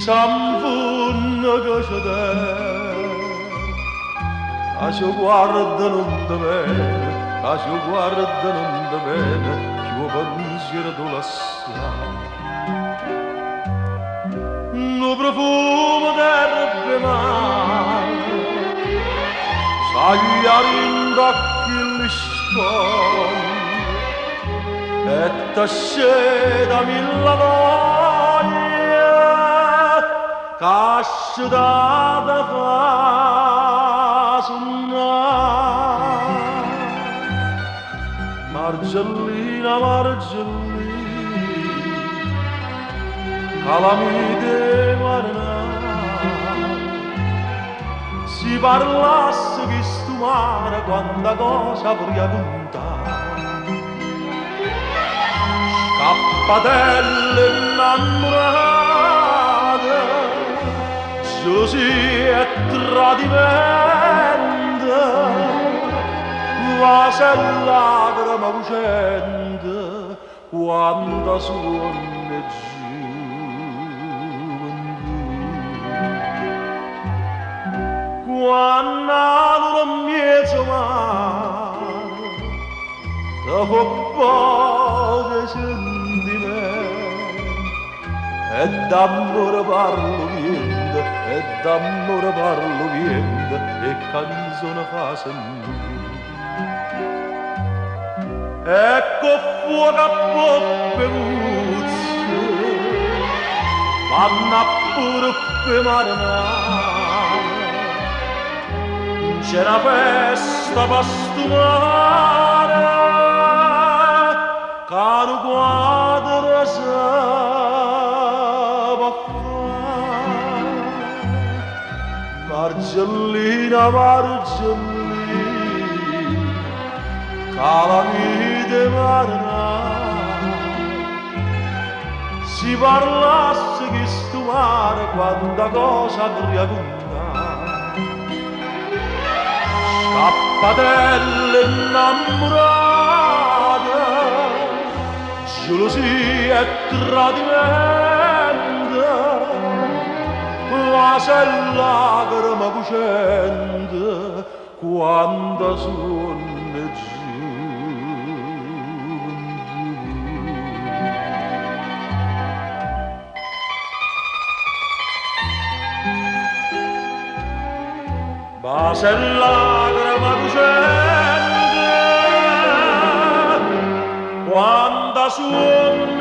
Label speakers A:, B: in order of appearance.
A: s'ampunna che c'è te, che ci guardano da bene, che ci guardano da bene, che pensiero tu lassà. No profumo d'erbe mare, sagliarin d'occhi lisconi, e t'asceda mille voglie, cascio da fa suonare. Margellina, Margellina, calamite marnare, si parlasse che stu mare quanta cosa vorrei contare. Scappatelle innamorate, gelosia e tradimento, vase e lacrima lucente, quanta suona gioventù. Quando l'ora mezzo mare, te fa poche sentimenti, e d'amore parlo niente, e d'amore parlo niente, e canzone fa sentire. Ecco fuoco a poppe puzze, vanno pure per marinare, c'è una festa pastumare, che non quadra sa può fare. Margellina, Margellina, calamite marnare, si parlasse che stu mare quanta cosa vorrei contare. Scappatelle innamorate, gelosia e tradimento, vase e lacrima cucente, quanta suona vase e lacrima cucente, quanta suona